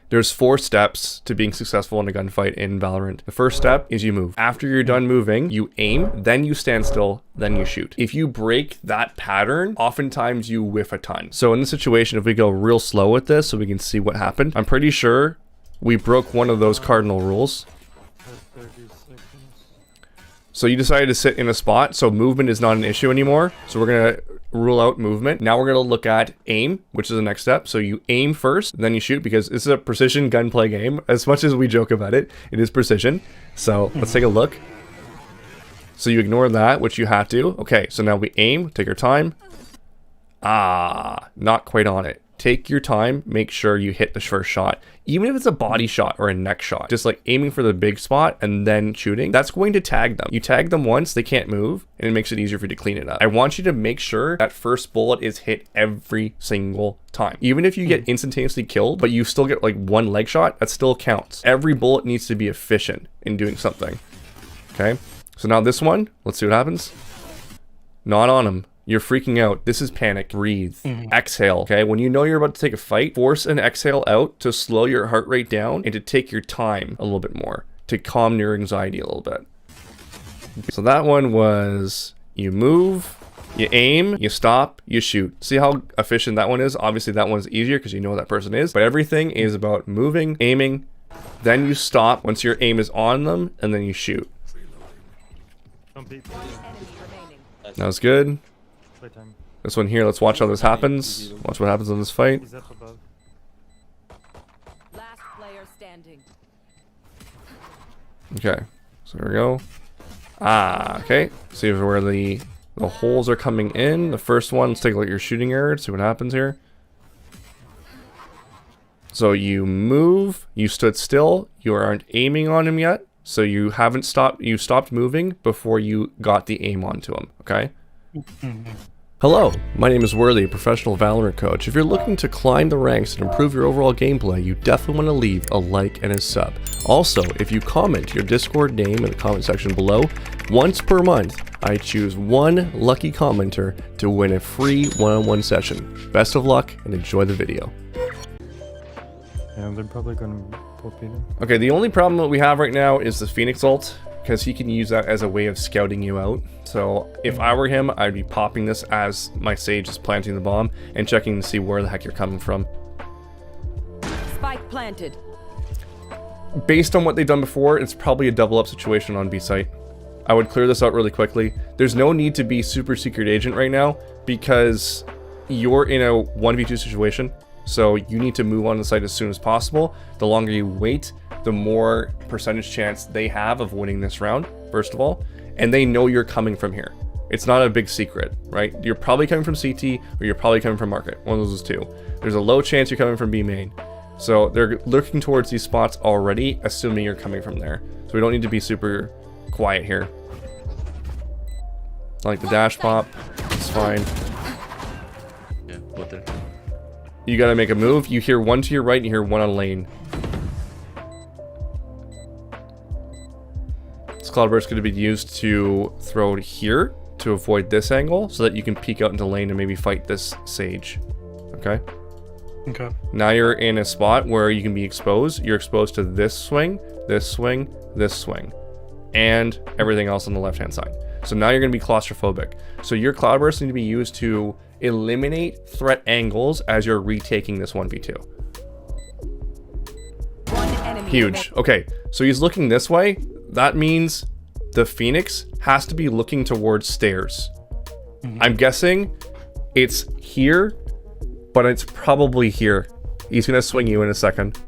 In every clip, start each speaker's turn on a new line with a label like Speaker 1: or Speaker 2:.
Speaker 1: There's 4 steps to being successful in a gunfight in Valorant. The first step is you move. After you're done moving, you aim, then you stand still, then you shoot. If you break that pattern, oftentimes you whiff a ton. So in this situation, if we go real slow with this so we can see what happened, I'm pretty sure we broke one of those cardinal rules. So you decided to sit in a spot, so movement is not an issue anymore. So we're gonna rule out movement. Now we're gonna look at aim, which is the next step. So you aim first, then you shoot, because this is a precision gunplay game. As much as we joke about it, it is precision. So let's take a look. So you ignore that, which you have to. Okay, so now we aim, take our time. Not quite on it. Take your time, make sure you hit the first shot. Even if it's a body shot or a neck shot, just like aiming for the big spot and then shooting, that's going to tag them. You tag them once, they can't move, and it makes it easier for you to clean it up. I want you to make sure that first bullet is hit every single time. Even if you get instantaneously killed, but you still get like 1 leg shot, that still counts. Every bullet needs to be efficient in doing something. Okay, so now this one, let's see what happens. Not on him. You're freaking out. This is panic. Breathe. Exhale. Okay, when you know you're about to take a fight, force an exhale out to slow your heart rate down and to take your time a little bit more, to calm your anxiety a little bit. So that one was, you move, you aim, you stop, you shoot. See how efficient that one is? Obviously that one's easier because you know who that person is, but everything is about moving, aiming, then you stop once your aim is on them, and then you shoot. That was good. This one here, let's watch how this happens. Watch what happens in this fight.
Speaker 2: Last player standing.
Speaker 1: Okay, so there we go. Okay. See where the holes are coming in. The first one, let's take a look at your shooting area, see what happens here. So you move, you stood still, you aren't aiming on him yet. So you haven't stopped, you stopped moving before you got the aim onto him, okay? Hello, my name is Worthy, a professional Valorant coach. If you're looking to climb the ranks and improve your overall gameplay, you definitely want to leave a like and a sub. Also, if you comment your Discord name in the comment section below, once per month, I choose 1 lucky commenter to win a free one-on-one session. Best of luck and enjoy the video.
Speaker 3: Yeah, they're probably gonna pop in.
Speaker 1: Okay, the only problem that we have right now is the Phoenix ult, because he can use that as a way of scouting you out. So if I were him, I'd be popping this as my Sage is planting the bomb and checking to see where the heck you're coming from.
Speaker 2: Spike planted.
Speaker 1: Based on what they've done before, it's probably a double up situation on B site. I would clear this out really quickly. There's no need to be super secret agent right now because you're in a 1v2 situation. So you need to move on the site as soon as possible. The longer you wait, the more percentage chance they have of winning this round, first of all. And they know you're coming from here. It's not a big secret, right? You're probably coming from CT or you're probably coming from market. One of those two. There's a low chance you're coming from B main. So they're looking towards these spots already, assuming you're coming from there. So we don't need to be super quiet here. I like the dash pop. It's fine.
Speaker 4: Yeah, what there?
Speaker 1: You gotta make a move. You hear 1 to your right and you hear 1 on lane. This cloud burst could be used to throw it here to avoid this angle so that you can peek out into lane and maybe fight this Sage. Okay?
Speaker 3: Okay.
Speaker 1: Now you're in a spot where you can be exposed. You're exposed to this swing, this swing, this swing, and everything else on the left-hand side. So now you're going to be claustrophobic. So your cloud burst need to be used to eliminate threat angles as you're retaking this 1v2. Huge. Okay, so he's looking this way. That means the Phoenix has to be looking towards stairs. I'm guessing it's here, but it's probably here. He's gonna swing you in a second.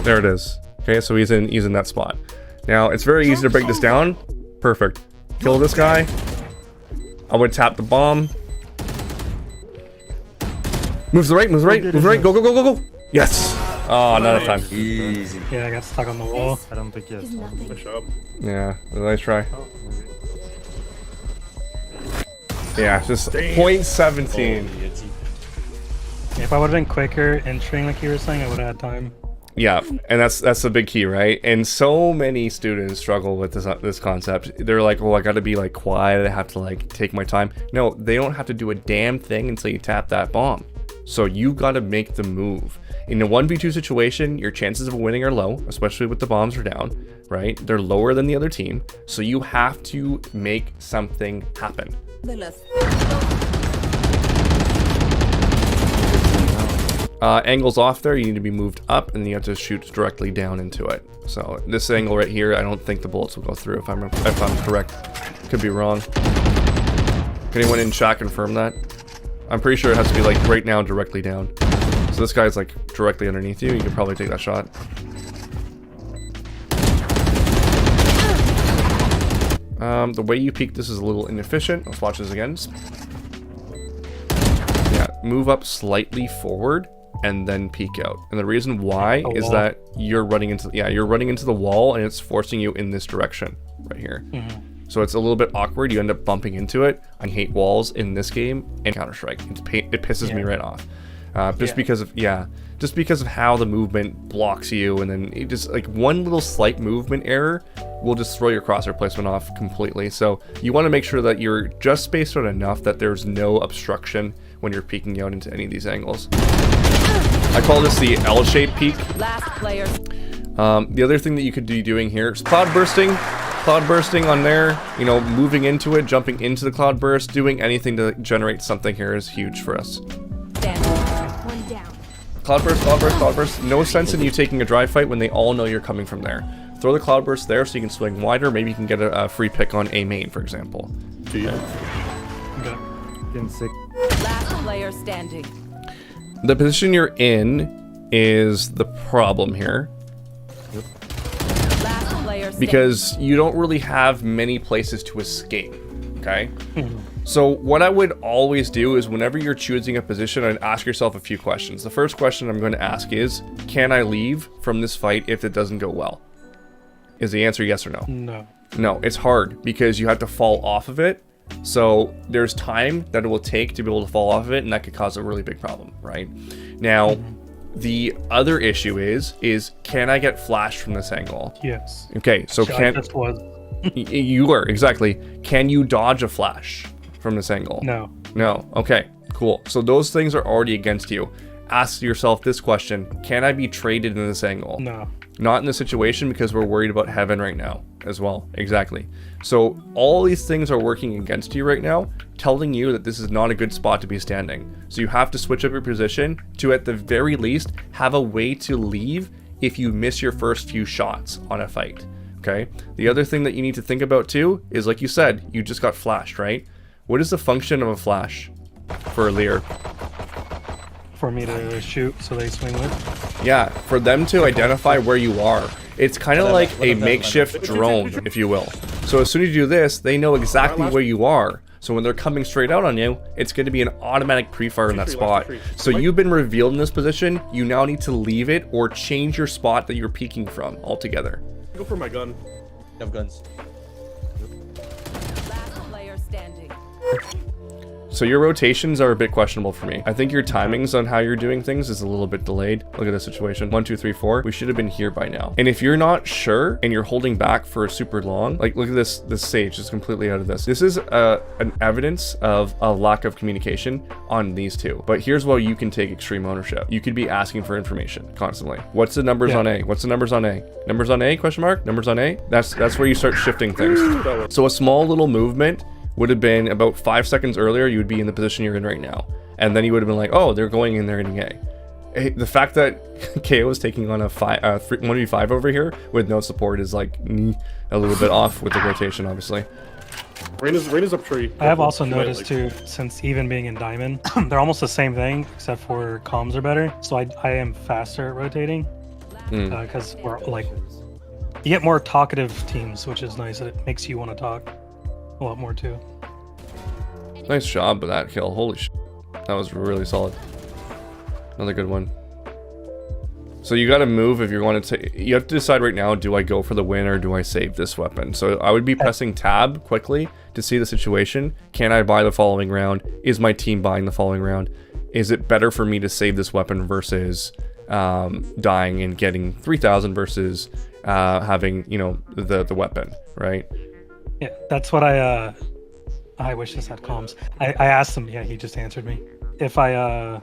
Speaker 1: There it is. Okay, so he's in that spot. Now it's very easy to break this down. Perfect. Kill this guy. I would tap the bomb. Move to the right, move to the right, move to the right. Go, go, go, go, go. Yes. Oh, not enough time.
Speaker 4: Easy.
Speaker 3: Yeah, I got stuck on the wall. I don't think he has time.
Speaker 4: Push up.
Speaker 1: Yeah, nice try. Yeah, just 0.17.
Speaker 3: If I would have been quicker entering like you were saying, I would have had time.
Speaker 1: Yeah, and that's the big key, right? And so many students struggle with this concept. They're like, oh, I gotta be like quiet, I have to like take my time. No, they don't have to do a damn thing until you tap that bomb. So you got to make the move. In a 1v2 situation, your chances of winning are low, especially with the bombs are down, right? They're lower than the other team. So you have to make something happen. Angle's off there, you need to be moved up, and you have to shoot directly down into it. So this angle right here, I don't think the bullets will go through if I'm correct. Could be wrong. Can anyone in chat confirm that? I'm pretty sure it has to be like right now directly down. So this guy's like directly underneath you. You can probably take that shot. The way you peek this is a little inefficient. Let's watch this again. Yeah, move up slightly forward and then peek out. And the reason why is that you're running into the wall, and it's forcing you in this direction right here. So it's a little bit awkward. You end up bumping into it. I hate walls in this game and Counter-Strike. It pisses me right off. Just because of how the movement blocks you, and then it just like one little slight movement error will just throw your crosshair placement off completely. So you want to make sure that you're just spaced out enough that there's no obstruction when you're peeking out into any of these angles. I call this the L-shaped peek.
Speaker 2: Last player.
Speaker 1: The other thing that you could be doing here is cloud bursting on there, you know, moving into it, jumping into the cloud burst, doing anything to generate something here is huge for us.
Speaker 2: One down.
Speaker 1: Cloud burst. No sense in you taking a dry fight when they all know you're coming from there. Throw the cloud burst there so you can swing wider. Maybe you can get a free pick on A main, for example.
Speaker 2: Last player standing.
Speaker 1: The position you're in is the problem here,
Speaker 2: Last player standing.
Speaker 1: because you don't really have many places to escape, okay? So what I would always do is whenever you're choosing a position, I'd ask yourself a few questions. The first question I'm going to ask is, can I leave from this fight if it doesn't go well? Is the answer yes or no?
Speaker 3: No.
Speaker 1: No, it's hard because you have to fall off of it. So there's time that it will take to be able to fall off of it, and that could cause a really big problem, right? Now, the other issue is can I get flashed from this angle?
Speaker 3: Yes.
Speaker 1: Okay, so you are, exactly. Can you dodge a flash from this angle?
Speaker 3: No.
Speaker 1: No. Okay, cool. So those things are already against you. Ask yourself this question: can I be traded in this angle?
Speaker 3: No.
Speaker 1: Not in this situation, because we're worried about heaven right now as well. Exactly. So all these things are working against you right now, telling you that this is not a good spot to be standing. So you have to switch up your position to, at the very least, have a way to leave if you miss your first few shots on a fight. Okay. The other thing that you need to think about too is, like you said, you just got flashed, right? What is the function of a flash for a Lear?
Speaker 3: For me to shoot so they swing with.
Speaker 1: Yeah, for them to identify where you are. It's kind of like a makeshift drone, if you will. So as soon as you do this, they know exactly where you are. So when they're coming straight out on you, it's going to be an automatic pre-fire in that spot. So you've been revealed in this position, you now need to leave it or change your spot that you're peeking from altogether.
Speaker 5: Go for my gun.
Speaker 4: I have guns.
Speaker 2: Last player standing.
Speaker 1: So your rotations are a bit questionable for me. I think your timings on how you're doing things is a little bit delayed. Look at this situation. 1, 2, 3, 4. We should have been here by now. And if you're not sure and you're holding back for super long, like look at this sage is completely out of this. This is an evidence of a lack of communication on these two. But here's where you can take extreme ownership. You could be asking for information constantly. What's the numbers on A? What's the numbers on A? Numbers on A? Question mark? Numbers on A? That's where you start shifting things. So a small little movement would have been about 5 seconds earlier, you would be in the position you're in right now. And then you would have been like, oh, they're going in, they're getting A. The fact that KO is taking on a 1v5 over here with no support is like a little bit off with the rotation, obviously.
Speaker 5: Raina's up tree.
Speaker 3: I have also noticed too, since even being in Diamond, they're almost the same thing, except for comms are better. So I am faster at rotating, because we're like, you get more talkative teams, which is nice. It makes you want to talk a lot more too.
Speaker 1: Nice job with that kill. Holy shit. That was really solid. Another good one. So you got to move if you're going to. You have to decide right now: do I go for the win or do I save this weapon? So I would be pressing tab quickly to see the situation. Can I buy the following round? Is my team buying the following round? Is it better for me to save this weapon versus dying and getting 3,000 versus having, you know, the weapon, right?
Speaker 3: Yeah, that's what I wish this had comms. I asked him. Yeah, he just answered me. If I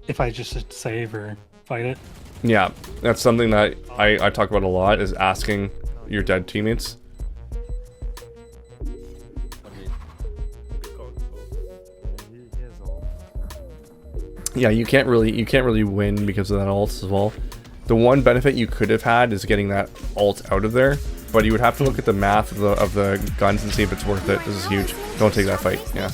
Speaker 3: if I just should save or fight it.
Speaker 1: Yeah, that's something that I talk about a lot, is asking your dead teammates. Yeah, you can't really win because of that ult as well. The one benefit you could have had is getting that ult out of there, but you would have to look at the math of the guns and see if it's worth it. This is huge. Don't take that fight. Yeah.